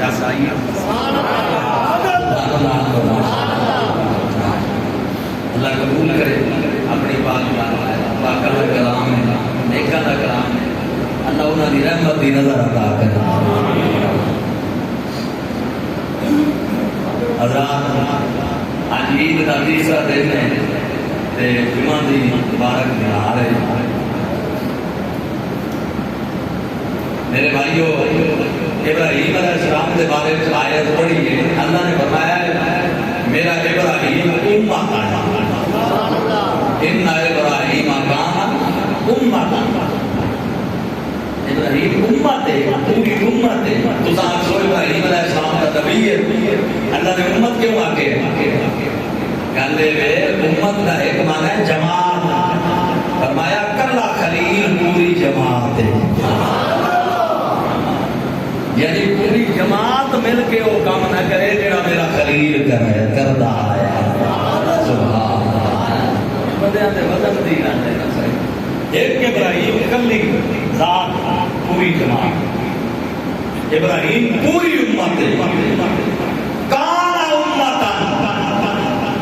دس آئی اللہ قبول کرے اپنی پاک کا کلام ہے، نیکاں دا کلام ہے، اللہ انہاں دی رحمت دی نظر عطا کرے۔ حضرات آج عید کا تیسرا دن ہے تے جمعہ دی مبارک نہار ہے۔ میرے بھائیو، ابراہیم علیہ السلام کے بارے میں آیت پڑھی ہے، اللہ نے فرمایا میرا ابراہیم امت ہے، ان ابراہیم کان امت، ابراہیم امت ہے، پوری امت ہے۔ تو آپ سو ابراہیم علیہ السلام کا نبی ہے، اللہ نے امت کیوں آکے گلے میں امت کا ایک معنی ہے جماعت، فرمایا کلا خلیل پوری جماعت ہے، یعنی پوری جماعت مل کے وہ کام نہ کرے جڑا میرا خلیل کرے کردا ہے۔ سبحان اللہ، بندیاں تے وزن دی گل ہے، ایک ابراہیم کلی ذات پوری جماعت، ابراہیم پوری امت ہے، کان امتا،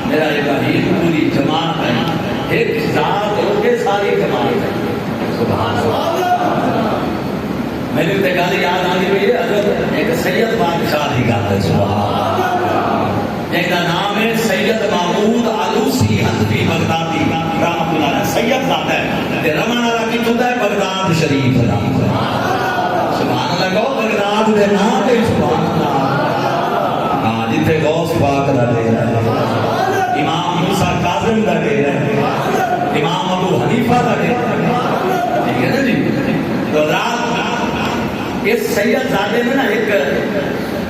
میرا ابراہیم پوری جماعت ہے، ایک ذات ہو کے ساری جماعت ہے۔ سبحان اللہ، میری تے گل یاد آ گئی ہے، حضرت ایک سید بادشاہ کی گل ہے، سبحان اللہ، جن کا نام ہے سید محمود آلوسی حنفی بغدادی رحمۃ اللہ علیہ، سید ذات ہے تے رمن والا کتوں دا ہے بغداد شریف دا، سبحان اللہ، کہو بغداد دے نام تے سبحان اللہ، ہاں جتھے غوث پاک دا ڈیرا ہے، امام موسیٰ کاظم دا ڈیرا ہے، امام ابو حنیفہ دا ڈیرا ہے، ٹھیک ہے نا جی۔ تو رات اس سید زادے میں نا ایک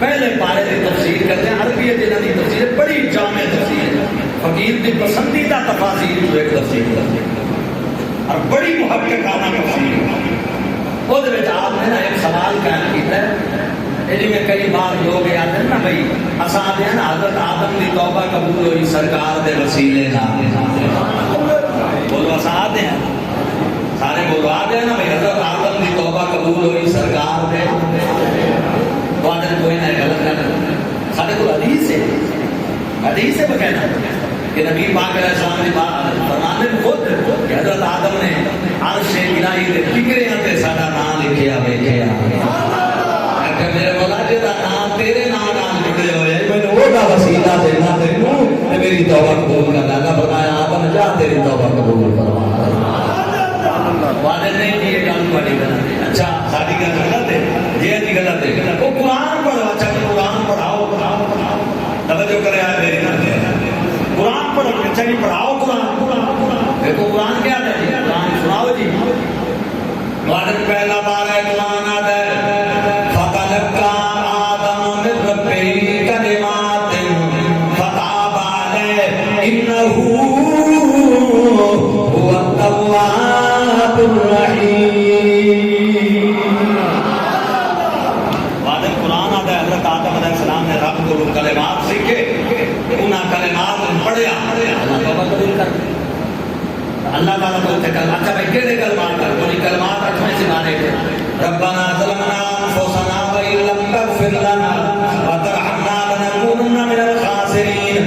پہلے پارے کی تفسیر کرتے ہیں، عربیت جنہاں کی تفسیر بڑی جامع تفسیر ہے، فقیر کی پسندیدہ تفاسیر جو ایک تفسیر کرتے ہیں اور بڑی محققانہ تفسیر ہے۔ وہ دے وچ آپ نے نا ایک سوال قائم کیتا ہے، جی میں کئی بار لوگ یاد ہیں نا بھائی اساں آتے ہیں نا حضرت آدم کی توبہ قبول ہوئی سرکار دے وسیلے نال، بولو اساں آتے ہیں سارے بولو آتے ہیں نا بھائی حضرت آدم کی توبہ قبول ہوئی سرکار دے، تو آدھے کوئی نہ غلط کرنا، سارے کو حدیث ہے بکہنا کہ نبی پاک علیہ السلام نے فرمانے خود کہ حضرت آدم نے عرش الہی دے فکریاں تے ساڈا نام لکھیا ویکھیا، کہ میرے مولا جی دا نام تیرے نام نال جڑے ہوئے مینوں او دا وسیلہ دینا تینوں تے میری توبہ قبول کر لاگا، فرمایا آدم جا تیری توبہ قبول فرما، وعدے نہیں دیے گل تھوڑی غلط ہے، اچھا ساری گل غلط ہے، یہ جی غلط ہے، وہ قرآن پڑھو، اچھا قرآن پڑھاؤ، توجہ کرے آئے میری گل، قرآن پڑھو، اچھا جی پڑھاؤ قرآن، دیکھو قرآن کیا ہے جی، قرآن سناؤ جی، وعدے پہلا بار ہے قرآن آتا ہے، فَتَلَقَّى آدَمُ مِن رَّبِّهِ كَلِمَاتٍ فَتَابَ عَلَيْهِ إِنَّهُ هُوَ التَّوَّابُ الرحیم۔ وعدہ قرآن آتا ہے، حضرت آدم علیہ السلام نے رب کو کلمات سیکھے، انہاں کلمات پڑھیا، اللہ توبہ قبول کر دے، اللہ تعالیٰ کو کلمات، اچھا بھائی کہڑے کلمات کر، کوئی کلمات اٹھ میں سکھانے تھے، ربنا ظلمنا انفسنا وان لم تغفر لنا وترحمنا لنکونن من الخاسرین۔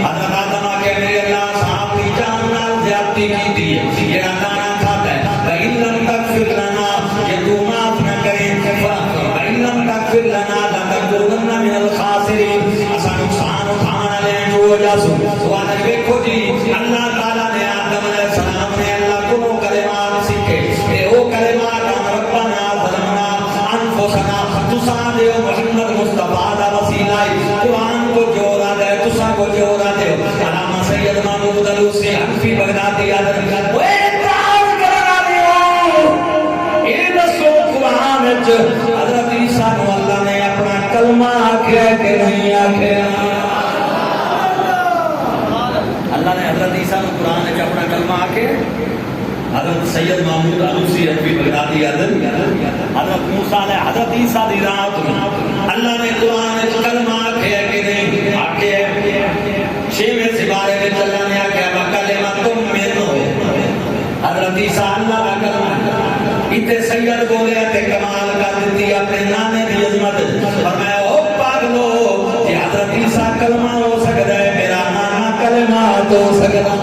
حضرت آدم آکے میرے اللہ صاحب کی جان نال زیادتی کی دی، یہ کھانا کھاتا ہے، وان لم تغفر لنا، یہ تو معاف نہ کرے، وان لم تغفر لنا لنکونن من الخاسرین، اسا نقصان اٹھانا لیں جو وجہ سو، تو آج دیکھو جی اللہ تعالیٰ نے آدم علیہ السلام نے اللہ کو کلمات سیکھے، کہ وہ کلمات ربنا ظلمنا انفسنا، تسا دیو محمد مصطفیٰ دا وسیلہ، قرآن کو جوڑا دے، تسا کو جوڑا دے، علامہ سید محمود آلوسی حنفی بغدادی آدم، وہ اقرار کرنا دیو، یہ دسو قرآن وچ حضرت عیسیٰ نو اللہ نے اپنا کلمہ آکھیا کہ نہیں آکھیا؟ اللہ نے حضرت عیسیٰ کو قرآن نے اپنا کلمہ آکے، حضرت سید محمود آلوسی حنفی بغدادی حضرت موسیٰ نے حضرت عیسیٰ دی رات میں اللہ نے قرآن نے کلمہ آکے کہ نہیں آکے، چھویں سپارے میں اللہ نے آکے وَكَلِمَةٌ مِّنْهُ، حضرت عیسیٰ اللہ کا کلمہ، اتنے سید بولے تے کمال کر دیتی اپنے نانے دی عظمت، فرمایا او ہو سکتا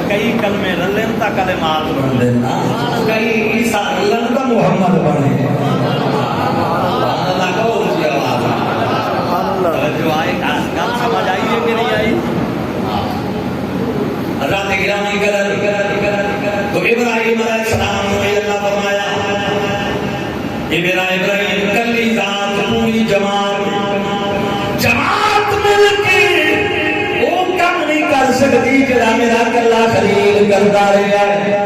کئی کلمے رلن تا کلمات بندے نا کئی عیسیٰ رلن تا محمد بنے اللہ کہو اس کی آواز جو آئے گل سمجھ آئیے کہ نہیں آئی؟ حضرت گرامی کرد تو ابراہیم علیہ السلام نے اللہ فرمایا ابراہیم کلی ذات پوری جماعت مل کے وہ کم نہیں کر سکتی جڑا میرا کلا خلیل کرتا رہا ہے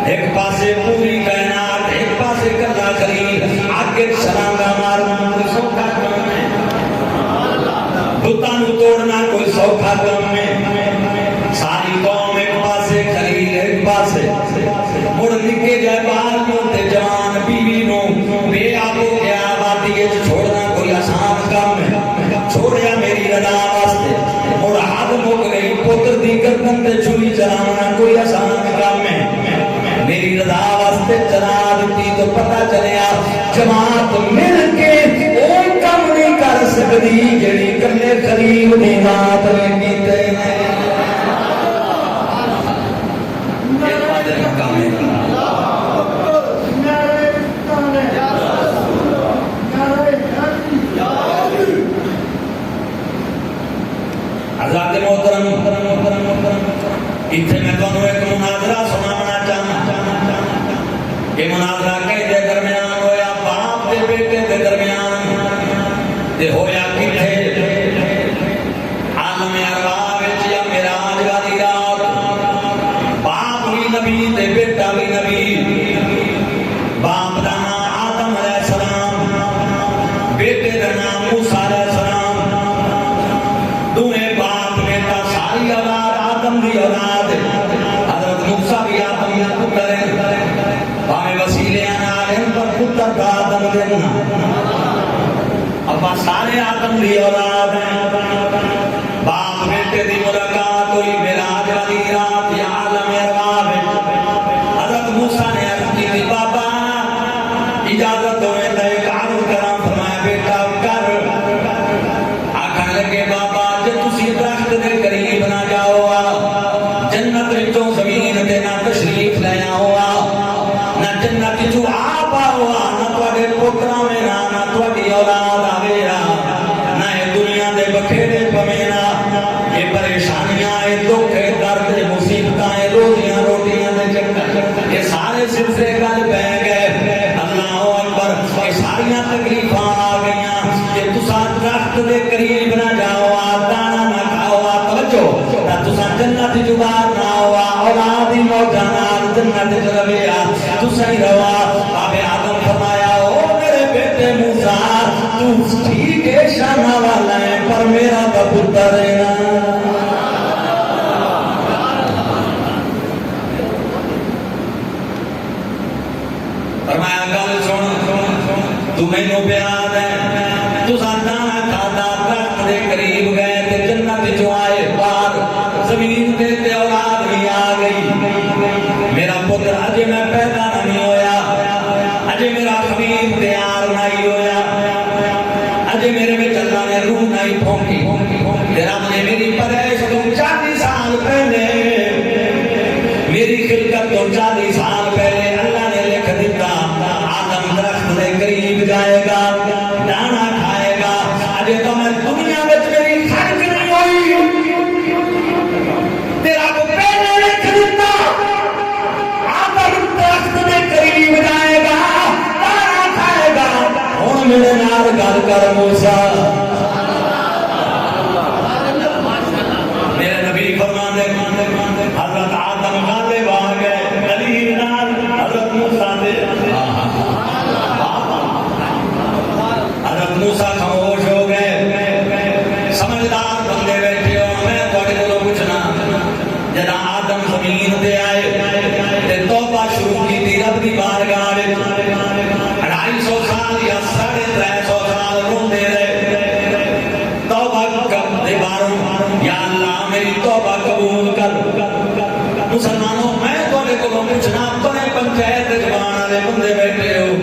ایک پاسے پوری کائنات ایک پاسے کلا خلیل آگے شرانگا مارنا کوئی سوکھا کام ہے بتاں توڑنا کوئی سوکھا کام ہے ساری قوم ایک پاسے خلیل ایک پاسے مڑ نکے جائے بال تے جوان بیوی نو بے آبو کے آبادی چھوڑنا کوئی آسان کام ہے چھوڑیا میری رضا واسطے مڑ حد مک گئی پتر دی گردن تے چھری چلانا کوئی آسان کام ہے میری رضا واسطے چلا دیتی تو پتہ چلیا جماعت مل کے وہ کم نہیں کر سکتی جڑی کلے خلیل دی ذات نے کیتے ہیں حضرات محترم اتنے میں تمہیں ایک مناظرہ سنانا چاہتا یہ مناظرہ کے درمیان ہویا باپ دے بیٹے دے درمیان دے ہویا کتھے عالم ارواح وچ یا معراج والی رات باپ بھی نبی تے بیٹا بھی نبی باپ دا نام آدم علیہ السلام بیٹے دا نام موسیٰ علیہ السلام دونیں باپ بیٹا ساری اولاد آدم دی اولاد حضرت موسیٰ بھی آدم یا پتر ہے باہم وسیلے آنالیں پر پتر کا آدم دینا ابا سارے آدم دی اولاد ہیں باپ بیٹے دی ملاقات ہوئی معراج والی رات یا عالم ارواح حضرت موسیٰ نے عرض کی تھی بابا اجازت ہوئے تو ایک عرض کرام فرمایا بیٹا کر آکھنے لگے بابا جب تسی درخت دے قریب نہ جاؤ جنت وچوں زمین تے نہ تشریف لے آؤ نہ جنت وچوں آپ آؤ نہ تواڈے پتراں میں نہ تواڈی اولاد آوے نہ اے دنیا دے بکھیرے پوینا یہ پریشانیاں اے دکھ اے درد اے مصیبتاں اے روزیاں روٹیاں دے چکر یہ سارے سلسلے گل پہ گئے اللہ اکبر یہ ساریاں تکلیفاں آ گئیاں کہ تساں درخت دے قریب نہ جاؤ دانا نہ کھاؤ توجہ نہ تساں جنت جبار نہ ہوا اولاد دی موجہ نال جنت جلویا تساں ہی روا بابے آدم فرمایا او میرے بیٹے موسیٰ تو ٹھیک ہے شانہ والا ہے پر میرا تو پتر ہے نا فرمایا گل سن تو مینوں پیار ہے تساں دانا کھادا درخت دے قریب گئے تے جنت چوں آئے باہر زمین تے اولاد بھی آ گئی میرا پتر اجے میں پیدا نہیں ہویا اجے میرا خبیر تیار نہیں ہویا اجے میرے میں اللہ نے روح نہیں پھونکی رب نے میری پیدائش تو 40 سال پہلے میری خلقت تو 40 سال پہلے اللہ نے لکھ دیتا آدم درخت دے قریب جائے گا دانا کھائے گا اجے تو میں دنیا میں میری خلق نہیں ہوئی تیرا کو پہلے لکھ دیتا آدم درخت دے قریب جائے گا دانا کھائے گا ہن میرے نال گل کر موسیٰ میرے نبی فرماندے حضرت آدم غالب آ گئے دلیل نال حضرت موسیٰ دے حضرت موسیٰ خاموش ہو گئے سمجھدار بندے بیٹھے ہو میں تھوڑے کو پوچھنا جدا آدم زمین تے آئے تے توبہ شروع کی تھی رب دی بارگاہ وچ 250 سال یا 350 سال روندے رہے توبہ کرتے باروں یا اللہ میری توبہ قبول کر مسلمانوں میں تھوڑے کو پوچھنا اپنے پنچایت زبان والے بندے بیٹھے ہو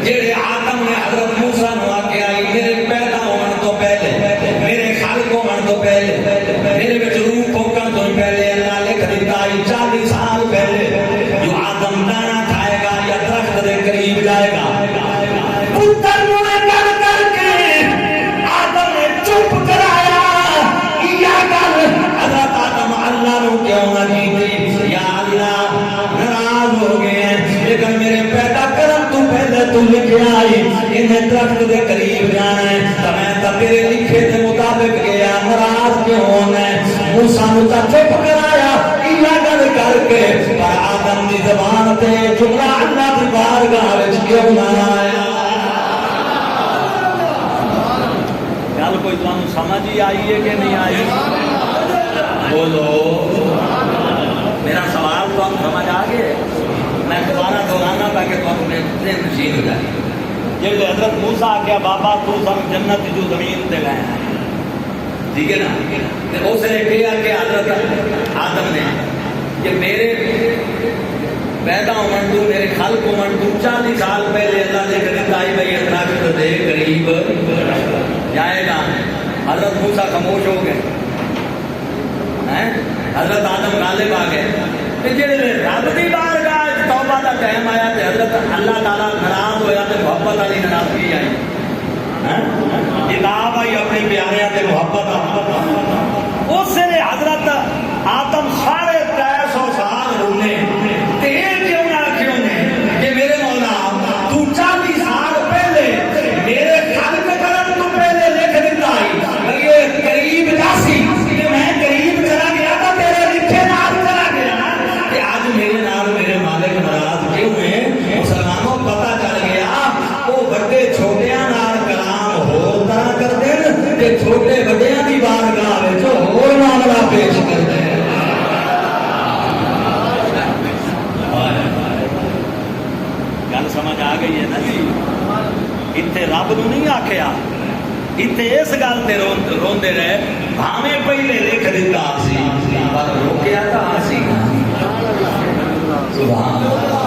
جڑے آدم نے حضرت موسیٰ نو آکھیا میرے پیدا ہونے تو پہلے میرے تو لکھے آئی انہیں درخت دے قریب جانا ہے تو میں تا تیرے لکھے دے مطابق گیا ناراض کیوں ہونا ہے موسیٰ نتا چپ کرایا ایلا گل کر کے پر آدم دی زبان تے جملہ اللہ دی بارگاہ وچ کیوں نہ آیا گل کوئی تمہیں سمجھ ہی آئی ہے کہ نہیں آئی؟ بولو میرا سوال تو ہم سمجھ آگے میں دوبارہ دہرانا تاکہ تو اپنے ذہن نشین ہو جائے جب حضرت موسیٰ آگیا بابا تو سم جنت جو زمین تے گئے ہیں ٹھیک ہے نا اس نے کہا کہ حضرت آدم نے کہ میرے پیدا ہونے تو میرے خلق ہونے تو 40 سال پہلے اللہ نے کہا آئی بھائی درخت دے قریب جائے گا حضرت موسیٰ خاموش ہو گئے حضرت آدم غالب آ گئے جڑے رب دی بارگاہ توبہ دا ٹائم آیا تے حضرت اللہ تعالیٰ ناراض ہویا تے محبت والی ناراضگی آئی کتاب آئی اپنے پیاریاں تے محبت اس نے حضرت آدم 350 سال رونے تے کیوں نہ کیوں نے کہ میرے مولا تو 40 سال پہلے میرے خلق کرن تو پہلے لکھ دیتا ہے یہ قریب جاسی کہ میں قریب چلا گیا تھا تیرے لکھے نال چلا گیا کہ آج میرے نال میرے مالک ناراض کیوں ہیں مسلمانوں پتہ چل گیا وہ بڑے چھوٹیاں نال کلام ہور طرح کردے تے چھوٹے بڑیاں دی بارگاہ وچ ہور معاملہ پیش کردے گل سمجھ آ گئی ہے نا جی اتنے رب نو نہیں آخیا اتنے اس گل تے روندے رہے بھاویں پہلے لکھ دیتا سی پر روکیا تھا سی سبحان اللہ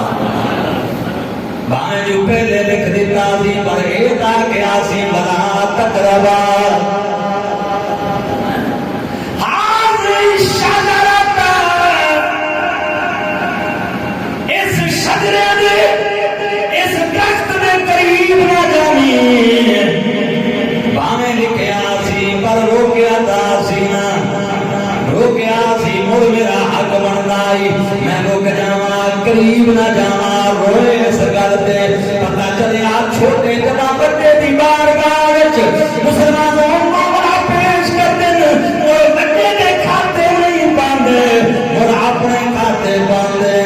بھاویں جو پہلے لکھ دیتا سی پر اے تا کیا سی بلا تقربا حاضر شجرت اس شجرے دے اس درخت دے قریب نہ جانی بھاویں لکھیا سی پر روکیا تھا سی نا روکیا سی مڑ میرا حق بنائی میں رک جاواں قریب نہ جاواں روئے اس گل تے پتہ چلیا چھوٹے جڑا بڑے دی بارگاہ وچ مسلمانوں معاملہ پیش کردے اور بڑے دے کھاتے نہیں پاندے اور اپنے کھاتے پاندے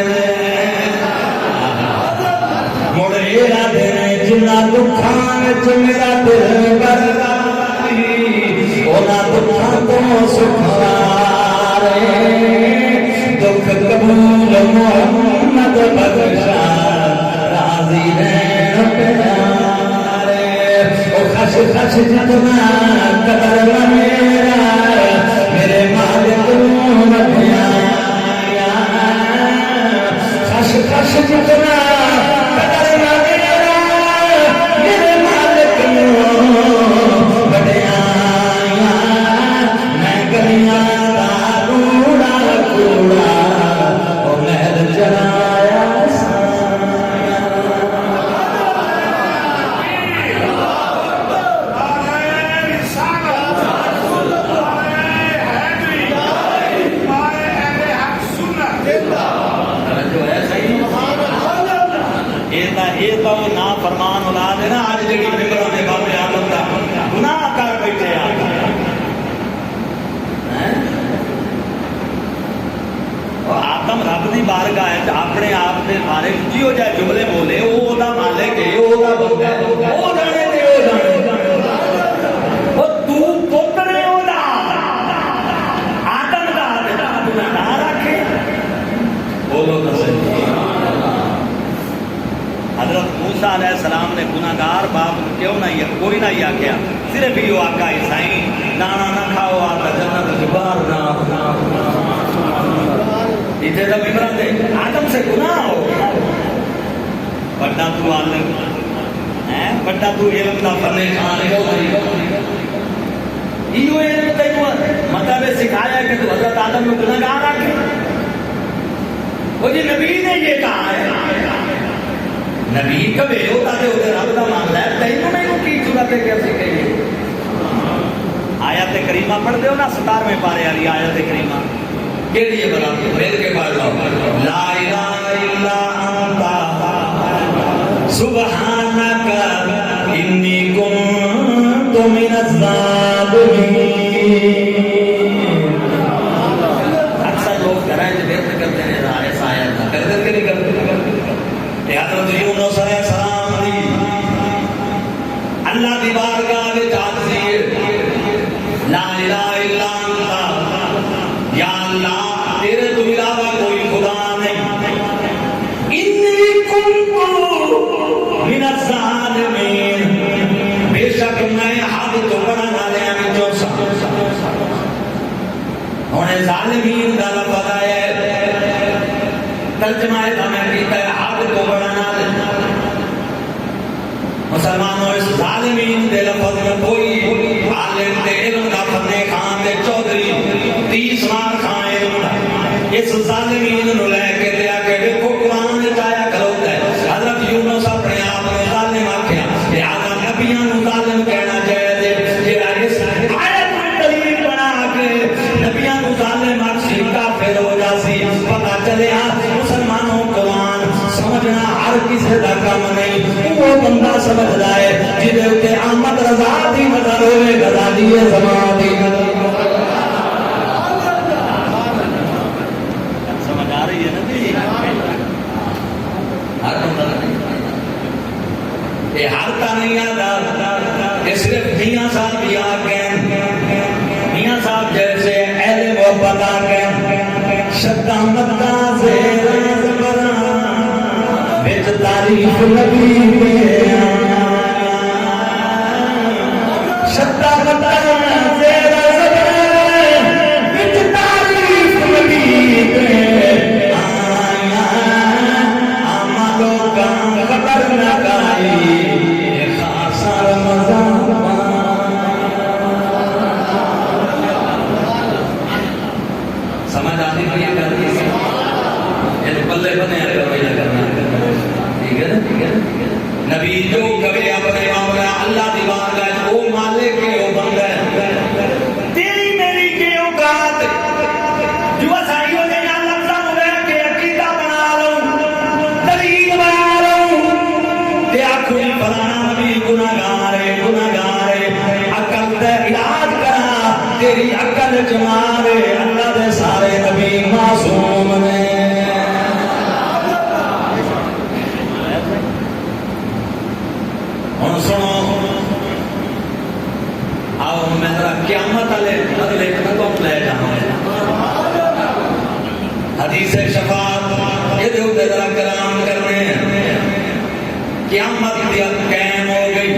مڑ ایرا دے جنہ دکھاں وچ میرا دل برگائی اونا دکھاں تو سکھوارے دکھ قبول محمد بخشا راضی رہن پیارے او خش خش جتنا قدر میرا میرے مالک مدیا خش خش جتنا قدر میرا میرے مالک بڑیا میں گلیاں دا روڑا کوڑا او محل جلایا فرمان اولاد ہے نا آج جڑی فکروں دے بابے آمد دا گناہ کر بیٹھے آ آدم رب دی بارگاہ ہے اپنے آپ دے بارے جیو جائے جملے بولے وہ دا مالک ہے وہ دا بندہ ہے وہ جانے تے وہ جانے وہ تو پترے او دا آدم دا اپنا نہ رکھے بولو نا صحیح حضرت موسیٰ علیہ السلام نے گناہگار باپ کیوں نہ کوئی نہ یہ آکھیا صرف یہ آقا عیسائی نانا نہ کھاؤ آتا جنت جبار نہ اتنے تب عمران دے آدم سے گناہ ہو بڑا تو عالم بڑا تو علم دا فرنے خان ہو یہ علم تیو مطلب سکھایا کہ تو حضرت آدم میں گناہگار آکے وہ جی نبی نے یہ کہا ہے نبی کبھی ہوتا تھے ادھر رب کا معاملہ ہے تینوں میں کی ضرورت ہے کیسے کہیے آیت کریمہ پڑھ دے ہو نا 17ویں پارے والی آیت کریمہ کے لیے بنا مل کے پڑھ لو لا الہ الا انت سبحان من الظالمین. اکثر لوگ گھرائیں جو بیت کرتے ہیں رائے سایہ تھا کرتے کہ نہیں کرتے. حضرت یونس علیہ السلام دی اللہ دی بارگاہ وچ عاجزی لا الہ الا انت یا اللہ تیرے تو علاوہ کوئی خدا نہیں. انی کنت من الظالمین بے شک میں حد تو بڑا نالے وچوں سا. ہن ظالمین دا لفظ آیا ہے ترجمہ ہے میں کہتا ہے حد تو بڑا نالے. مسلمانوں اس ظالمین دے لفظ میں کوئی عالم دے علم دا فتح خان دے چودھری 30 مار خان علم دا اس ظالمین نو لے کے دیا کہ دیکھو قرآن چایا کھلوتا ہے. حضرت یونس اپنے آپ نے ظالم آکھیا لہذا نبیاں نو ظالم کہنا چاہیے دے جڑا اس آیت میں دلیل بنا کے نبیاں نو ظالم آکھی کافر ہو جاسی. پتہ چلیا مسلمانوں قرآن سمجھنا ہر کسی دا کام نہیں. وہ بندہ سمجھدا ہے جدے تے احمد رضا دی نظر ہوئے غزالی زمان دی نظر. سمجھ آ رہی ہے نا جی؟ ہر بندہ نہیں یہ ہر تا نہیں آتا. یہ صرف میاں صاحب بھی آ گئے میاں صاحب جیسے اہل محبت آ گئے شدہ مدہ زیر بچ تعریف نبی شدہ مدہ زیر بچ تعریف نبی آمدوں کا خبر نہ گائی خاصا رمضان. سمجھ آتی ہے یہ کرتی ہے یہ پلے بنے کرنا ٹھیک ہے نا. نبی جو کبھی اپنے معاملہ اللہ دی بارگاہ وہ مالک کے وہ بندہ ہے تیری میری کے اوقات جو سائیوں نے یا لفظہ ملے کہ عقیدہ بنا لوں دلیل بنا لوں تے آکھوئی فلانا نبی گناہگار ہے عقل دے علاج کرا تیری عقل جمارے اللہ دے سارے نبی معصوم نے. ہن سنو آؤ میں ذرا قیامت والے اگلے قدم لے جاؤں. حدیث شفاعت یہ دے ذرا کلام کرنے قیامت دی قائم ہو گئی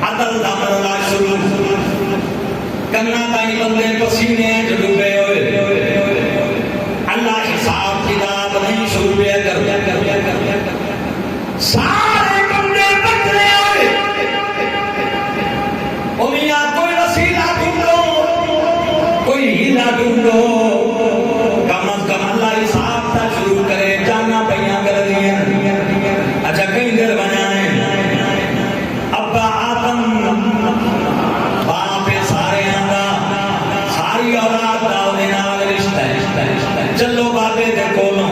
عدل دا مرحلہ شروع کرنا تائیں بندے پسینے ڈوبے ہوئے اللہ حساب کتاب نہیں شروع کر سارے بندے بچنے ہوئے میاں کوئی وسیلہ ڈھونڈو کوئی ہیلا ڈھونڈو کم از کم اللہ حساب تا شروع کرے جانا پہیاں کر دیا. اچھا کئی دیر بنائیں ابا آدم باپ سارے آندا ساری اولاد دا دے نال رشتہ چلو بابے دے کولوں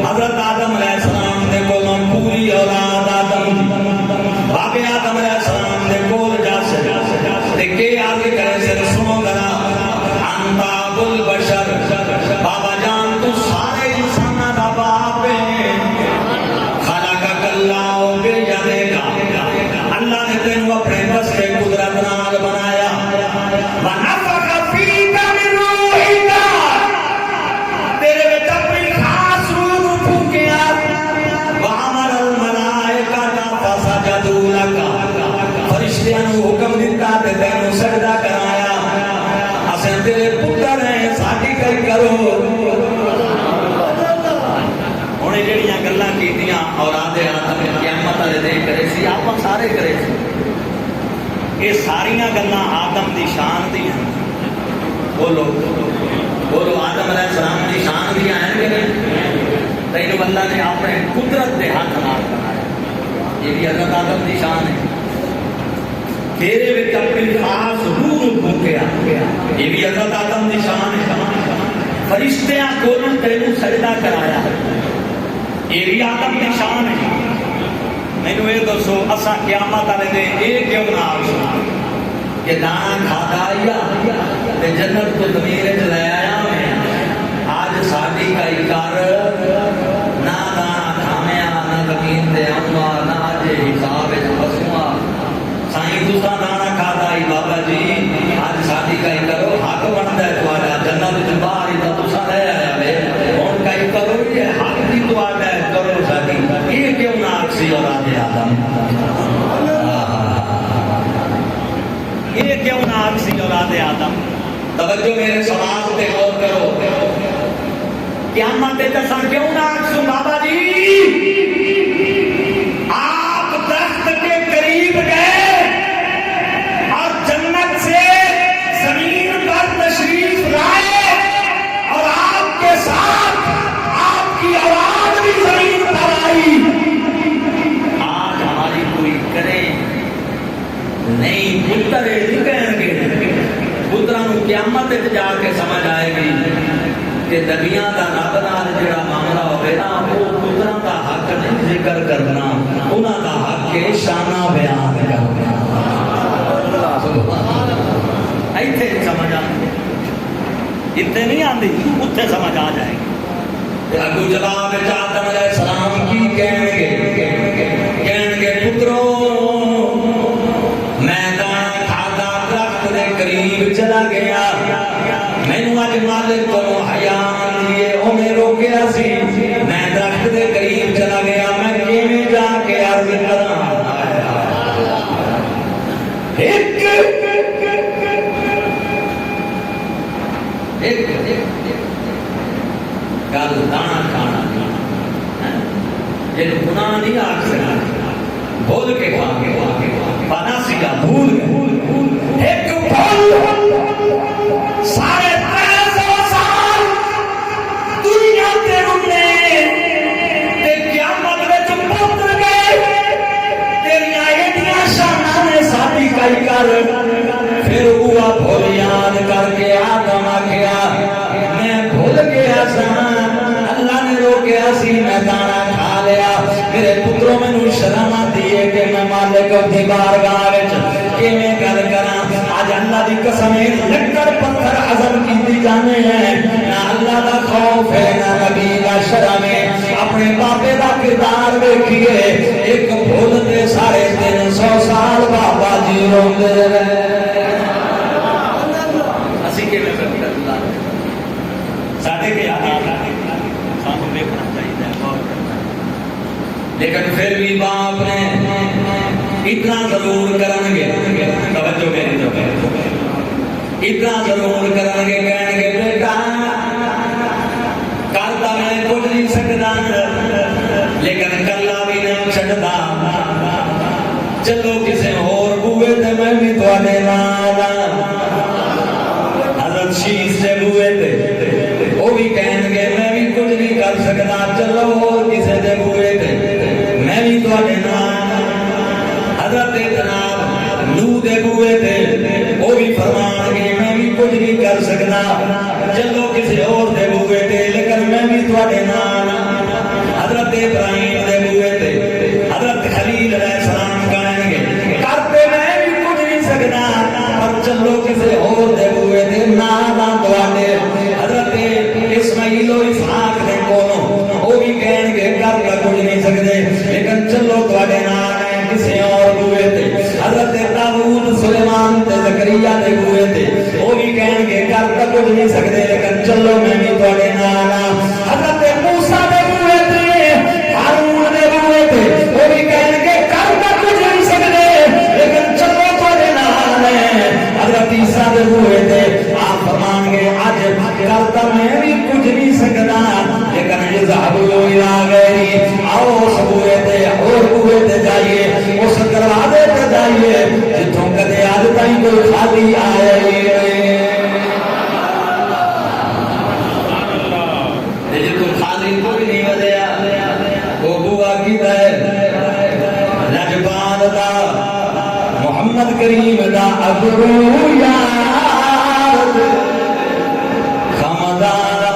حضرت آدم علیہ السلام دے کولوں پوری اولاد آدم بابے آدم علیہ السلام دے کول جاسے تے کے آگے کرے سے سنو ذرا انتا بل بشر بابا جان تو سارے انسان دا باپ ہے خالق اللہ بے جانے گا اللہ نے تینوں اپنے بس کے قدرت نال بنایا ونفخ فیک من روحک تیرے وچ اپنی خاص روح پھونکیا وامر الملائکہ فسجدوا لک فرشتیاں نو حکم دیتا تے تینوں سجدہ کرایا اسیں تیرے پتر ہیں ساڈی کئی کرو. ہن جڑیاں گلاں کیتیاں اولاد آدم قیامت والے دن کرے سی آپاں سارے کرے سی یہ ساریاں گلاں آدم دی شان دی ہیں. بولو آدم علیہ السلام دی شان دی ہیں کہ نہیں. تینوں اللہ نے اپنے قدرت دے ہاتھ نال بنایا یہ بھی حضرت آدم دی شان ہے. تیرے وچ اپنی خاص روح پھونکیا یہ بھی حضرت آدم دی شان ہے. فرشتیاں کولوں تینوں سجدہ کرایا یہ بھی آدم دی شان ہے. مینوں یہ دسو اساں قیامت والے دن یہ کیوں نہ آکھاں کہ دانا کھادا آیا تے جنت کو ضمیر وچ لے آیا میں آج ساڈی کئی کر نہ دانا کھاویاں نہ زمین تے آواں نہ اج حساب وچ فسواں سائیں تساں دانا کھادا آئی بابا جی آج ساڈی کئی کرو حق بندا ہے تہاڈا جنت وچ باہر ہی تساں لے آیا وے ہن کئی کرو یہ حق دی تہاڈا ہے کرو ساڈی یہ کیوں نہ آکسی اولاد آدم یہ کیوں نہ آکسی اولاد آدم توجہ میرے سوال پہ غور کرو قیامت تساں کیوں نہ آکسو بابا جی آپ درخت کے قریب گئے اور جنت سے زمین پر تشریف لائے اور آپ کے ساتھ آپ کی آواز بھی زمین پر آئی آج ہماری کوئی کرے نہیں پتر نہیں کہیں گے پترا نو قیامت جا کے سمجھ آئے گی کہ نبیاں دا رب نال جڑا معاملہ ہوے نا وہ پترا دا حق نہیں ذکر کرنا انہاں دا حق ہے شانہ بیان کرنا ایتھے سمجھ آندی اتنے نہیں آندی اتنے سمجھ آ جائے گی اگو جواب آدم علیہ السلام کی کہیں گے پترو میں دانا کھادا درخت دے قریب چلا گیا مینوں اج مالک کو حیا آندی ہے اونے روکیا سی میں درخت دے قریب چلا گیا میں کیویں جا کے عرض کراں ایک گل دانا کھانا جن گناہ نہیں آکھ سکتا بھول کے کھا کے پانا سیکھا بھول ایک پھل سارے 300 سال دنیا تے رہنے تے قیامت وچ پتر گئے تیریاں ایڈیاں شاناں نے ساڈی کئی کر پھر ہوا بھول یاد کر کے آدم آکھیا میں بھول گیا سا اللہ نے روکیا سی میں دانا کھا لیا میرے پتروں مینوں شرم آتی ہے کہ میں مالک دی بارگاہ وچ کیویں گل کراں اج اللہ دی قسم ہے لکڑ پتھر عزم کیتی جانے ہیں نہ اللہ دا خوف ہے نہ نبی دا شرم ہے اپنے باپے دا کردار ویکھیے ایک بھول تے سارے 300 سال بابا جی روندے رہے اسی کیویں کرتے اللہ ساڈے کے حالات سانوں ویکھنا چاہیے غور کرنا لیکن پھر بھی باپ نے اتنا ضرور کریں گے توجہ میری تو اتنا ضرور کریں گے کہیں گے بیٹا کرتا میں کچھ نہیں سکتا لیکن کلا بھی نہیں چھڈدا چلو کسی اور بوئے تے میں بھی تواڈے نال حضرت شیش سے بوئے تے وہ بھی کہیں گے میں بھی کچھ نہیں کر سکتا چلو اور کسی دے بوئے تے میں بھی تواڈے نال حضرت جناب نوح دے بوئے تے وہ بھی فرمان گے میں بھی کچھ نہیں کر سکتا چلو کسی اور دے بوئے تے لیکن میں بھی تواڈے نال حضرت ابراہیم دے بوئے تے حضرت خلیل علیہ السلام کہیں گے کرتے میں بھی کچھ نہیں سکتا پر چلو کسی اور دے بوئے تے نال تواڈے حضرت اسماعیل و اسحاق دے کولوں وہ بھی کہیں گے کر کچھ نہیں سکتے لیکن چلو تواڈے نال کسی اور بوئے تے حضرت داؤد سلیمان تے زکریا دے بوئے تے وہ بھی کہیں گے کر کچھ نہیں سکتے لیکن چلو میں بھی تواڈے نال حضرت موسیٰ دے بوئے تے ہارون دے بوئے تے وہ بھی کہیں گے کر کچھ نہیں سکتے لیکن چلو تواڈے نال حضرت عیسیٰ دے بوئے تے آپ فرمان گے اج کرتا میں بھی کچھ نہیں سکتا لیکن اذهبوا الى غیری آؤ اس بوئے تے اور بوئے تے جائیے اس دروازے تے جائیے جتوں کدے اج تائیں کوئی خالی آیا ہی نہیں جتوں خالی کوئی نہیں ودیا وہ بوا کیتا ہے لجپال دا محمد کریم دا ابرو یار خمدار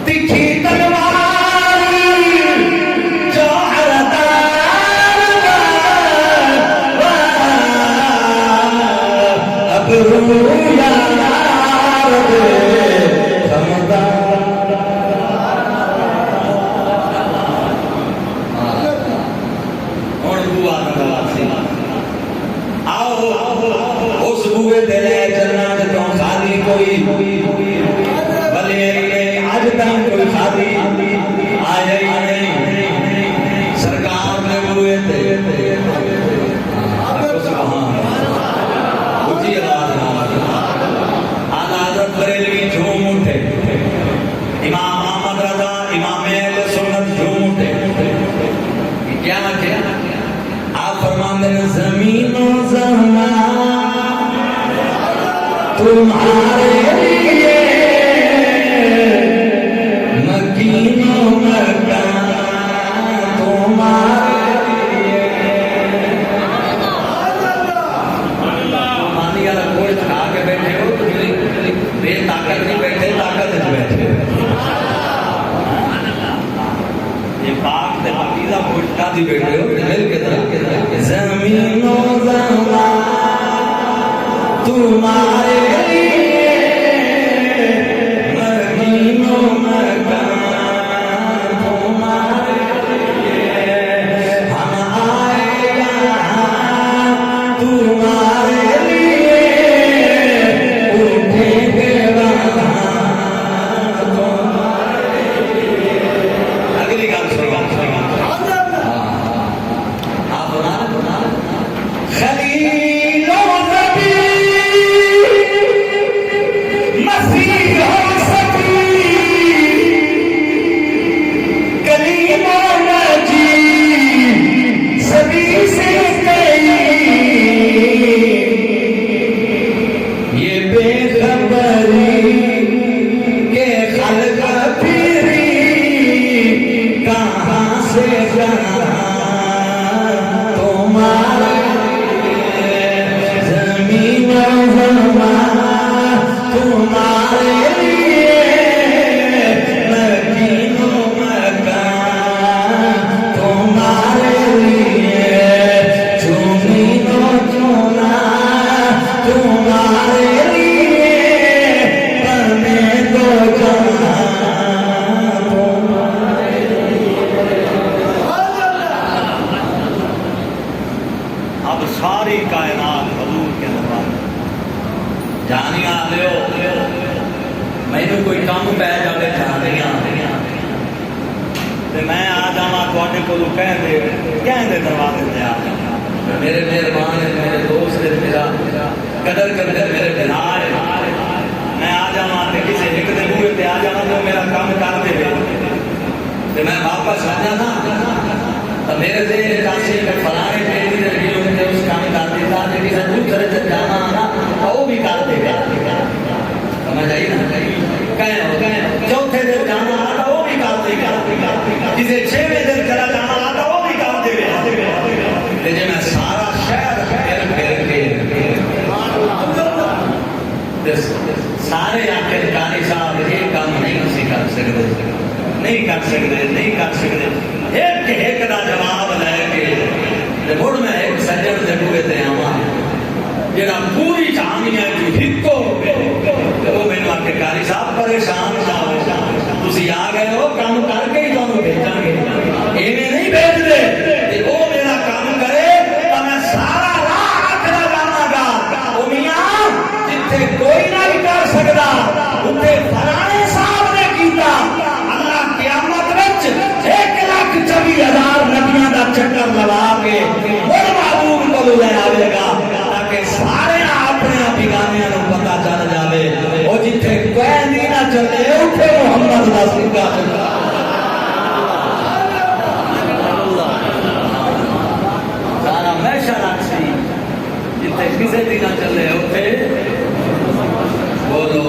تکھی تلوار جو حرتا دم کوئی خالی آئے سرکار نے ہوئے تھے سبحان اچھی آواز حضرت بریلوی جھوم اٹھے امام احمد رضا امام اہل سنت جھوم اٹھے کیا کیا آپ فرماتے ہیں زمین و زمان تمہارے لیے مکین و مکان تمہارے لیے مانی والا کوئی کھا کے بیٹھے ہو بے طاقت نہیں بیٹھے طاقت بیٹھے یہ پاک دے عقیدہ کوئی کھا دی بیٹھے ہو دل کے طرح زمین و زمان تمہارے لیے مکین و مکان تمہارے لیے ہم آئے یہاں تمہارے لیے اٹھیں گے وہاں تمہارے لیے اگلی گل سنو آپ بنا خلیل و نبی مسیح و سبی کلیم و نجی سبھی سے کئی یہ بے خبری کہ خلق پھری کہاں سے کہاں تمہارے زمین و زمان تمہارے لیے مکین و مکان تمہارے لیے زمین و زمان تمہارے لیے بنے دو جہاں تمہارے اب ساری کائنات حضور کے دربار جانیاں لو مینو کوئی کام پی جائے جانیاں میں آ جا کہ دروازے سے آ میرے مہربان میرے دوست میرا قدر کر کے میرے بنار میں آ جا کسی ایک دن ہوئے تے آ جانا تو میرا کام کر دے میں واپس آ جانا تو میرے ذہن کاشی فلانے پیڑی نے اس کام کر دیتا کسی دوسرے سے جانا آنا وہ بھی کر دے گا سمجھ آئی نا چوتھے دن جانا آتا وہ بھی کر دے گا کسی چھویں دن چلا جانا آتا وہ بھی کر دے گا لیکن میں سارا شہر پھر کے سارے آخر کاری صاحب یہ کام نہیں کر سکتے نہیں کر سکتے نہیں کر سکتے ایک دا جواب لے کے مڑ میں ایک سجن سے ہوئے تے آواں جڑا پوری جہانیاں کی ہکو وہ مینوں آکھے کاری صاحب پریشان نہ ہو تسی آ گئے ہو کام کر کے ہی تانوں بھیجاں گے ایویں نہیں بھیج دے تے او میرا کام کرے تے میں سارا راہ آکھدا جاواں گا او میاں جتھے کوئی نہیں کر سکدا اوتھے فلانے صاحب نے کیتا اللہ قیامت وچ 1,24,000 نبیاں دا چکر لگا کے مڑ معبود کو لے آوے گا تاکہ سارے اپنے بیگانیاں نوں پتہ چل جاوے او جتھے کوئی نہیں نہ چلے اوتھے محمد دا صدقہ سارا میشا رکھسی جتھے کسے بھی نہ چلے اوتھے بولو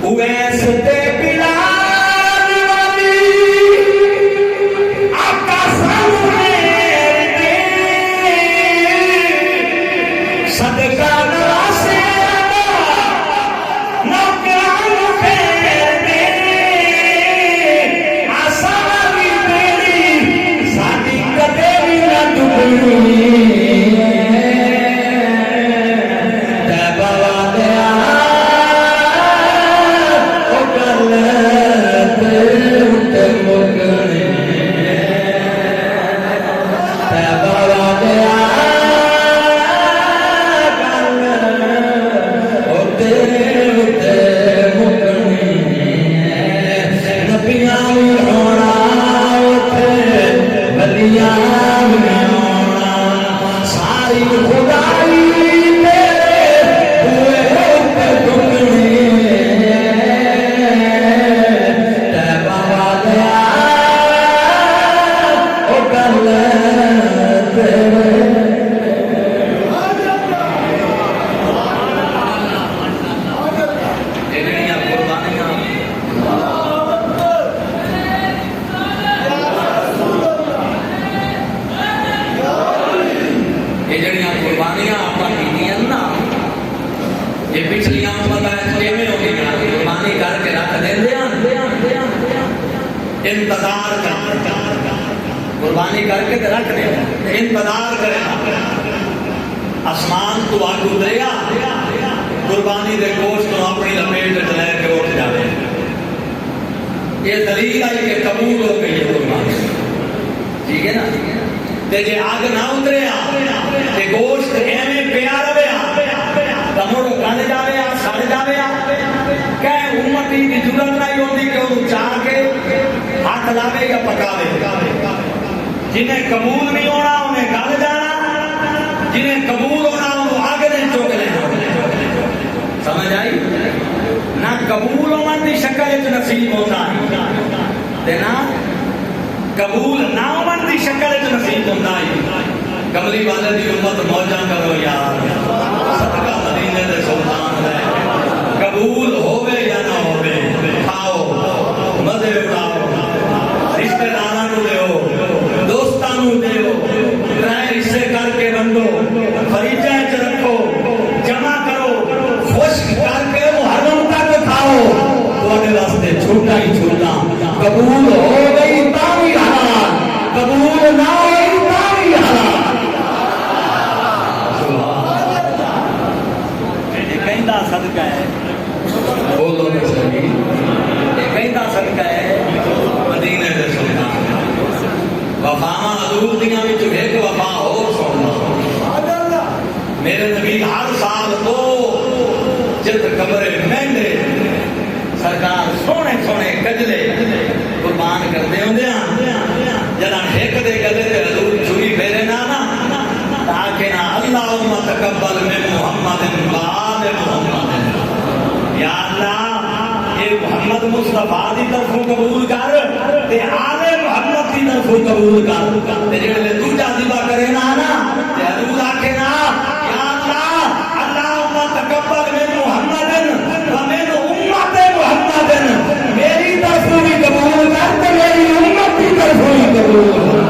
اویس تے بلال والی آقا سامنے دے صدقہ نواسے نوکران پھیر دے آسانی تیری ساتھی کدے بھی نہ ڈوبی تیبہ والے یہ پچھلیاں امتیں کیویں ہو گئی قربانی کر کے رکھ دیندے انتظار کر قربانی کر کے رکھ دے انتظار کرے آسمان تو آگ اتریا قربانی دے گوشت کو اپنی لپیٹ لے کے اٹھ جائے یہ دلیل آئی کہ قبول ہو گئی ہے قربانی ٹھیک ہے نا تے جے آگ نہ اتریا تے گوشت ایویں پیا رہے تمڑ گل جاوے سڑ جاوے کہ امتی کی ضرورت نہیں ہوتی کہ وہ چاہ کے ہاتھ لاوے یا پکاوے جنہیں قبول نہیں ہونا انہیں گل جانا جنہیں قبول ہونا انہوں آگے نہیں چوک لینا سمجھ آئی نہ قبول ہونا کی شکل نصیب ہوتا ہے نہ قبول نہ ہونا کی شکل نصیب ہوتا ہے کملی والے دی امت موجہ کرو یار صدقہ مدینے دے سلطان ہے قبول ہوئے یا نہ ہوئے کھاؤ مزے اڑاؤ رشتہ داراں نوں دیو دوستاں نوں دیو رائے حصے کر کے بندو فریجہ وچ رکھو جمع کرو خوش کر کے محرم تک کھاؤ تواڈے واسطے چھوٹا ہی چھوٹا قبول ہو گئی تاں وی حلال قبول نہ ہوئی تاں وی حلال صدقہ ہے بولو نا صحیح یہ کہندا صدقہ ہے مدینے دے سلطان وفاواں حضور دیاں وچ ایک وفا ہور سننا میرے نبی ہر سال تو جت قبر مہندے سرکار سونے سونے کجلے قربان کردے ہوندے جداں ایک دے گلے تے حضور چھری پھیرے نا تاکہ نا اللہم تقبل من محمد بعد محمد یا اللہ یہ محمد مصطفیٰ دی طرفوں قبول کر تے آل محمد دی طرفوں قبول کر تے جڑے دوجا ذبح کرے نا تے حضور آکھے نا یا اللہ اللہم تقبل من محمد و من امت محمد میری طرفوں بھی قبول کر تے میری امت دی طرفوں بھی قبول کر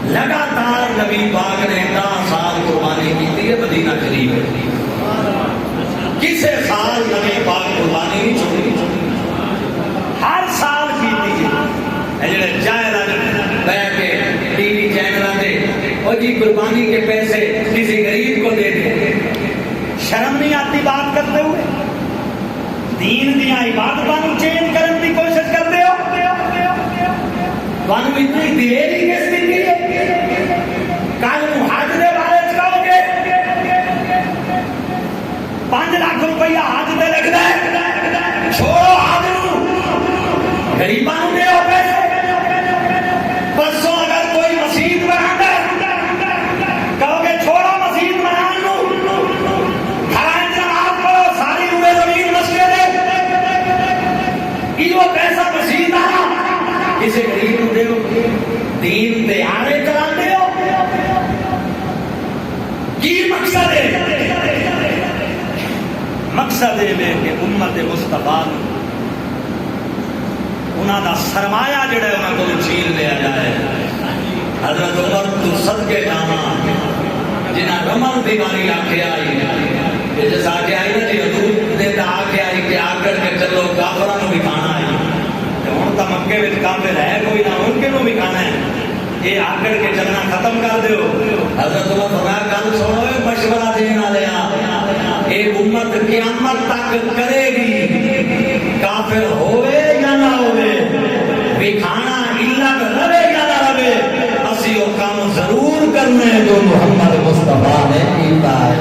لگاتار نبی پاک نے 10 سال قربانی کی ہے مدینہ شریف کسے سال نبی پاک قربانی نہیں چھوڑی ہر سال کی ہے جڑے جائز بیٹھ کے ٹی وی چینل دے اور جی قربانی کے پیسے کسی غریب کو دے دے شرم نہیں آتی بات کرتے ہوئے دین دیا عبادتوں کو چینج کرنے کی کوشش کرتے ہو وہاں اتنی دلیری کس دن کی ہے کل حج دے بارے کہو گے 5 لاکھ روپیہ حج دے لگتا ہے چھوڑو حج غریباں دے ہو پیسے پرسوں اگر کوئی مسجد بنا کہو گے چھوڑو مسجد بنان نو گھراں نماز پڑھو ساری روئے زمین مسجد یہ پیسہ مسجد آنا کسی غریب کو دیو دین دے آرے چلا دیو کی مقصد ہے مقصد ہے کہ امت مصطفیٰ انہاں دا سرمایہ جڑا ہے انہاں کو چھین لیا جائے حضرت عمر تو صدقے جانا جنہاں رمن دیواری آکے آئی یہ جیسا آکے آئی نا جی حضور نے تا آکے آئی کہ آکر کے چلو کافرانوں بھی کھانا آئی ہوں تو مکے میں کافر ہے کوئی نہ ان کے نو بھی کھانا ہے یہ آکڑ کے چلنا ختم کر دیو حضرت اللہ فرمایا کل سنو مشورہ دینا لیا ایک امت قیامت تک کرے گی کافر ہوئے یا نہ ہوئے بھی کھانا علت رہے یا نہ رہے اسی وہ کام ضرور کرنے جو محمد مصطفیٰ نے کیتا ہے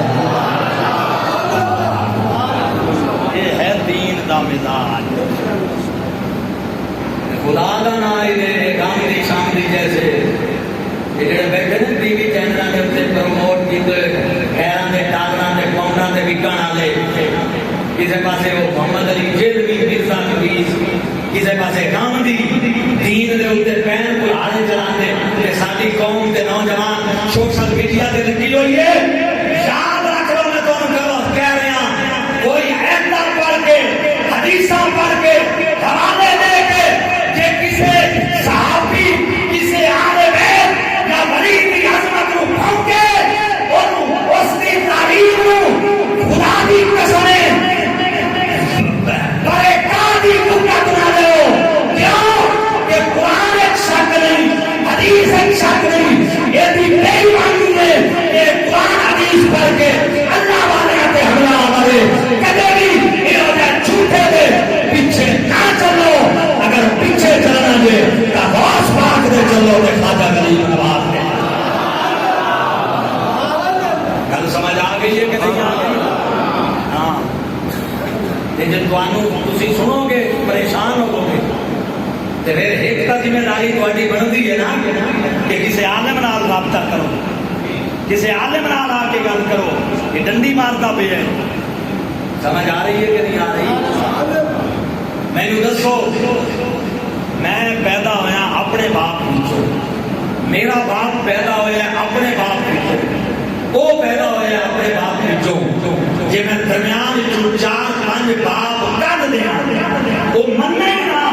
یہ ہے دین دا مزاج خدا دا نا گام دی شام دی جیسے یہ جڑے بیٹھے نا ٹی وی چینل کے اتنے پروموٹ کیتے خیراں دے ٹاگراں دے پاؤنڈاں دے وکن والے کسے پاسے وہ محمد علی جیلوی مرزا نویس کسے پاسے گاندھی دین دے اوتے پین کو آڑے چلاندے تے ساری قوم تے نوجوان سوشل میڈیا تے لگی ہوئی ہے یاد رکھ لو میں تمہیں کہہ رہا ہوں کوئی آیتاں پڑھ کے حدیثاں پڑھ کے حوالے دے کے کہ کسی پھر ایک تو ذمہ داری تھوڑی بنتی ہے نا کہ کسی عالم نال رابطہ کرو، کسی عالم نال آ کے گل کرو کہ ڈنڈی مارتا پہ ہے. سمجھ آ رہی ہے کہ نہیں آ رہی؟ مینو دسو، میں پیدا ہوا اپنے باپ پیچھو، میرا باپ پیدا ہوا اپنے باپ پیچھو، وہ پیدا ہوا اپنے باپ پیچھو. جی میں درمیان 4-5 باپ کر دیا وہ منے گا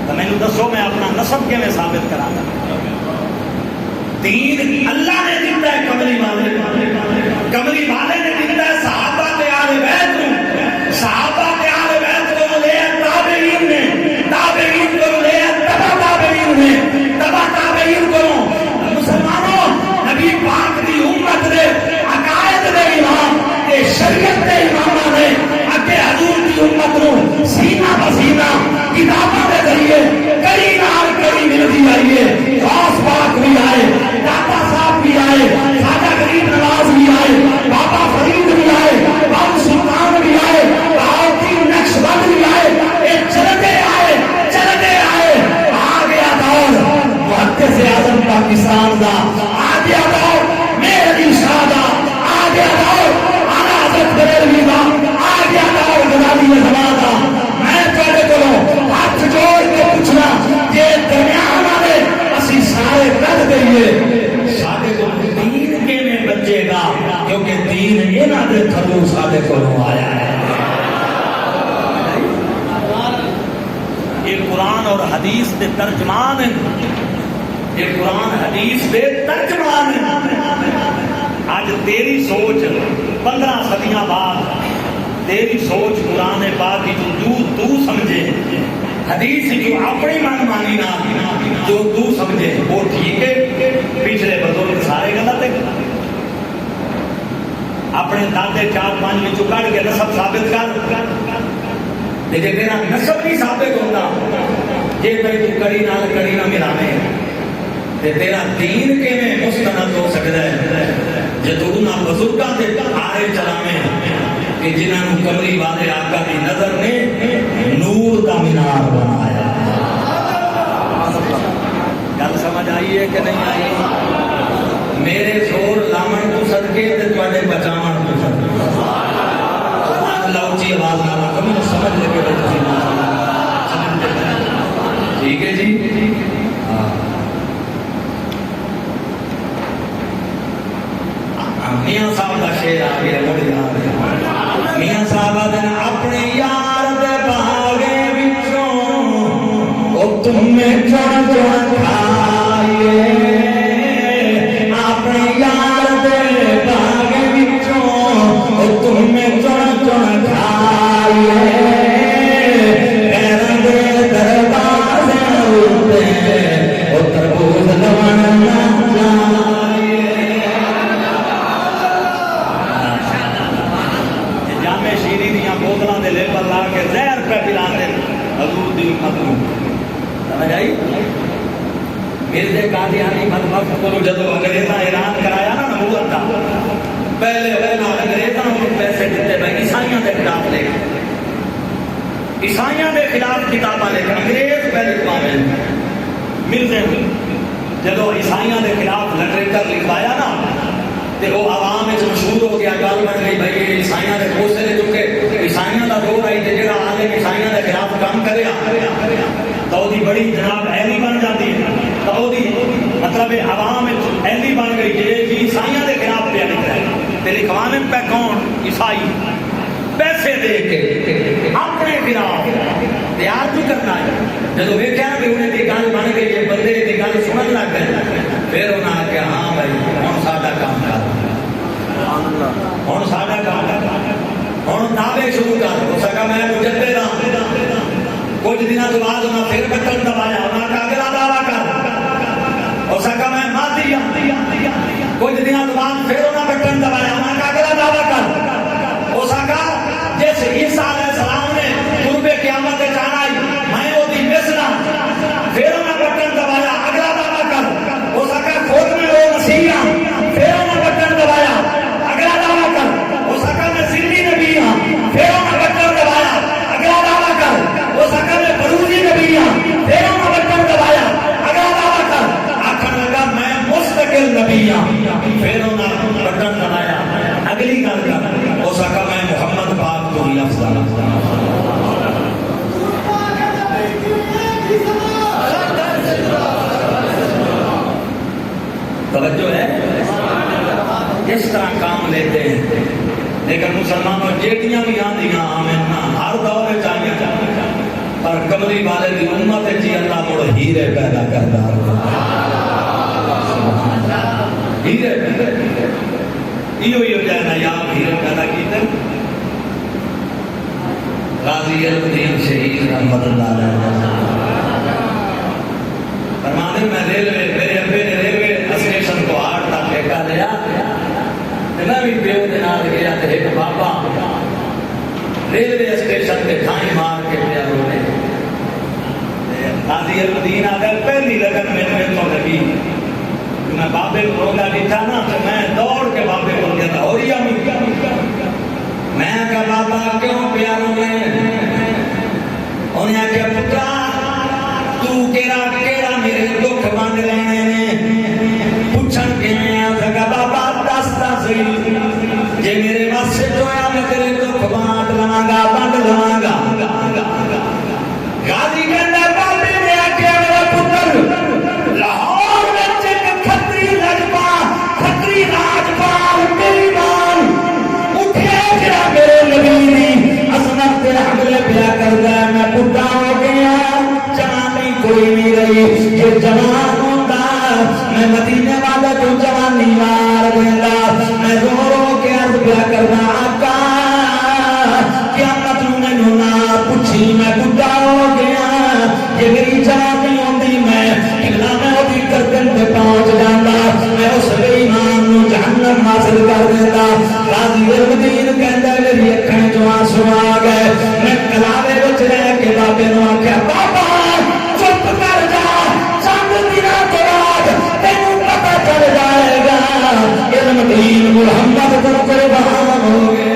تو مینو دسو میں اپنا نسب کیویں ثابت کرا گا؟ دین اللہ نے دیتا ہے کملی والے نے دیتا ہے صحابہ کے آل بیت کو، صحابہ کے آل بیت کو لے تابعین نے، تابعین کو لے تبع تابعین نے، تبع تابعین کو. مسلمانوں نبی پاک دی امت دے عقائد دے امام تے شریعت دے اماماں نے اگے حضور دی امت نو سینہ بسینہ کتاباں دے ذریعے کئی نال کئی ملدی آئی ہے. غوث پاک بھی آئے، داتا صاحب بھی آئے، خواجہ غریب نواز بھی آئے، بابا فرید بھی آئے، بابا سلطان بھی آئے، بہاؤالدین نقشبند بھی آئے. یہ چلتے آئے آ گیا دور محدث اعظم پاکستان دا، آ گیا دور میر علی شاہ دا، آ گیا دور اعلیٰ حضرت بریلوی دا، آ گیا دور غزالی زمان دا. میں تھوڑے کو ہاتھ جوڑ کے پوچھنا کہ درمیان والے اسی سارے رد دئیے، سارے کو دین کے میں بچے گا کیونکہ دین انہاں دے تھلو سارے کو آیا ہے. یہ قرآن اور حدیث دے ترجمان ہیں، یہ قرآن حدیث دے ترجمان ہیں. آج تیری سوچ 15 صدیاں بعد تیری سوچ قرآن پاک کی تو سمجھے، حدیث جو اپنی من مانی نہ جو تو سمجھے وہ ٹھیک ہے. پچھلے بزرگ سارے غلط ہے. اپنے دادے 4-5 وچوں کڈ کے نسب ثابت کر. جی تیرا نسب نہیں ثابت ہوتا، جی تو کڑی نہ ملاوے تے تیرا دین کیویں مستند ہو سکتا ہے جے تو انہاں بزرگاں دے آرے چلاویں کہ جنہاں نوں کملی والے آقا دی نظر نے نور دا مینار بنایا. گل سمجھ آئی ہے کہ نہیں آئی؟ میرے زور لاون تو صدقے تے تواڈے بچاون تو صدقے. اللہ اونچی آواز نال کمی سمجھ لے کے ٹھیک ہے جی. میاں صاحب کا شعر آ گیا، میاں صاحب اپنے یار دے باغے وچوں او تمہیں چن چن کھائے، اپنے یار دے باغے وچوں او تمہیں چن چن کھائے، پیراں دے دروازے اُتے او تربوز لون نہ بوتلوں کے لیبل لا کے زہر پہ پلاتے حضور دی امت نوں. سمجھ آئی؟ مرزا قادیانی مذہب کو جدو انگریزاں اعلان کرایا نا نبوت کا، پہلے انگریزاں کو پیسے دیتے بھائی عیسائیاں کے خلاف لے، عیسائیاں کے خلاف کتاباں لے کر انگریز پہلے پاوے مرزا جدو عیسائیاں کے خلاف لٹریچر لکھوایا نا تے وہ عوام وچ مشہور ہو گیا، گل بن گئی بھائی عیسائیاں دے کوسے نے چکے عیسائیاں دا دور آئی تے جڑا عالم عیسائیاں دے خلاف کام کرے تو دی بڑی جناب اہلی بن جاتی ہے. تو دی مطلب عوام وچ اہلی بن گئی جے عیسائیاں دے خلاف پہ لکھ رہا ہے تے لکھوانے پہ کون؟ عیسائی. پیسے دے کے اپنے خلاف تیار تو کرنا ہے. جدو ویکھیا کہ انہیں دی گل بن گئی ہے، بندے دی گل سنن لگ گئے، پھر انہاں نے کہا ہاں بھائی ہن ساڈا کام کر، ہن ساڈا کام کر، ہن دعوے شروع کر. ہو سکا میں مجدد ہاں، کچھ دنوں کے بعد انہاں پھر بٹن دبایا، انہاں کا اگلا دعویٰ کر. ہو سکا میں مادی ہاں، کچھ دنوں کے بعد پھر انہاں بٹن دبایا، انہاں کا اگلا دعویٰ کر. ہو سکا جس عیسیٰ علیہ السلام نے قرب قیامت جانا میں وہ دی مثلا، پھر انہاں بٹن دبایا اگلا دعویٰ کر. ہو سکا خود میں وہ مسیح ہاں، پھر انہاں بٹن دبایا اگلا دعویٰ کر. ہو سکا میں زندی نبی ہاں، پھر انہاں بٹن دبایا اگلا دعویٰ کر. ہو سکا میں بروزی نبی توجہ ہے اس طرح کام لیتے ہیں. لیکن مسلمانوں جیڑیاں بھی آندیاں آمین ہر دور میں چاہیے پر کملی والے دی امت جی اللہ مڑ ہیرے پیدا کرتا ہیرے یہ جائے نا یاد ہیرے پیدا کیتے غازی الدین شہید رحمت اللہ علیہ فرمانے میں ریلوے میرے ابے نے ریلوے اسٹیشن کو 8 تک ٹھیکا لیا میں بھی پیو کے نال گیا تو ایک بابا ریلوے اسٹیشن پہ ٹھائی مار کے پیا رونے غازی الدین آ گئے پہلی لگن میں تو لگی میں بابے کو روکا دکھا نا تو میں دوڑ کے بابے کو گیا تھا اور میں کہا بابا کیوں پیاروں میں انہیں کہا پترا تو کیڑا میرے دکھ بند لینے نے پوچھن کے میں آتا بابا دستا سی جے میرے بس سے جو ہے میں تیرے دکھ بند لواں گا غازی کہتا بابے نے آکھیا میرا پتر لاہور وچ ایک کھتری لجپا کھتری راجپال میری مان اٹھیا جڑا میرے نبی دی عظمت تے حملے پیا کردا ہے میں بڈھا ہو گیا جوانی کوئی نہیں رہی جو جوان ہوندا میں مدینے والے تو جوانی مار دیندا میں رو رو کے عرض پیا کردا آقا قیامت نوں مینوں نہ پوچھی میں بڈھا ہو گیا یہ میری جوانی ہوندی میں قبلہ میں اودی گردن تے پہنچ جاندا میں اس بے ایمان نوں جہنم حاصل کر دیندا غازی الدین کہندا میری اکھاں چوں آنسو آ گئے میں کلاوے وچ رہ کے بابے نوں آکھیا بابا چپ کر جا چند دنوں کے بعد تینوں پتہ چل جائے گا علم دین محمد کو قربان ہو گیا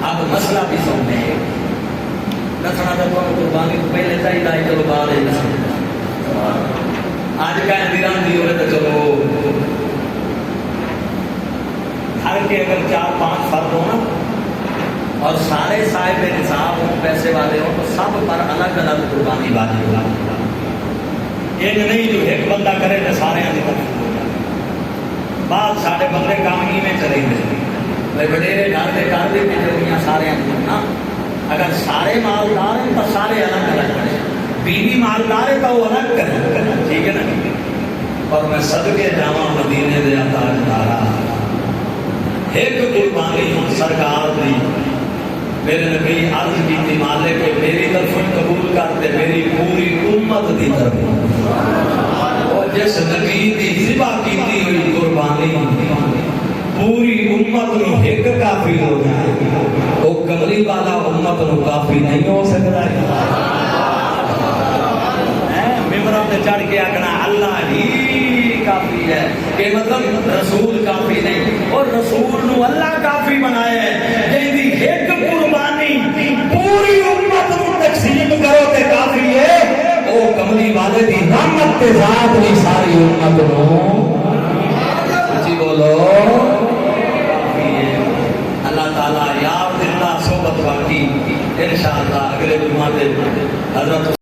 اب مسئلہ بھی سامنے ہے نسنا تو قربانی تو پہلے چاہیے چلو بعد آج کا دیران دی ہوئے تو چلو ہر کے اگر 4-5 فرد ہو نا اور سارے صاحب نصاب ہوں پیسے والے ہوں تو سب پر الگ الگ قربانی واجب ہوگا یہ نہیں جو ایک بندہ کرے تو سارے بعد سارے بندے کام ہی میں چلیں گے وڈیرے گھر کے کر بھی چلیں سارے اگر سارے مالدار ہیں تو سارے الگ الگ کریں بیوی مالدار ہے تو وہ الگ کریں ٹھیک ہے نا اور میں صدقے جاواں مدینے دے تاجدارا ایک قربانی سرکار دی میرے نبی عرض کی تھی مالک کہ میری طرف قبول کرتے میری پوری امت دی طرف اور جس نبی دی ذبح کیتی ہوئی قربانی پوری امت نو ایک کافی ہو جائے وہ کملی والا امت نو کافی نہیں ہو سکتا ممبروں پہ چڑھ کے آکھنا اللہ ہی کافی ہے کہ مطلب رسول کافی نہیں اور رسول نو اللہ کافی بنایا ہے جیندی ایک قربانی پوری امت نو تقسیم کرو تے کافی ہے وہ کملی والے دی رحمت تے ذات نہیں ساری امت نو سچی بولو اللہ تعالیٰ یاد دلہ صحبت باقی انشاءاللہ اگلے جمعہ دے حضرت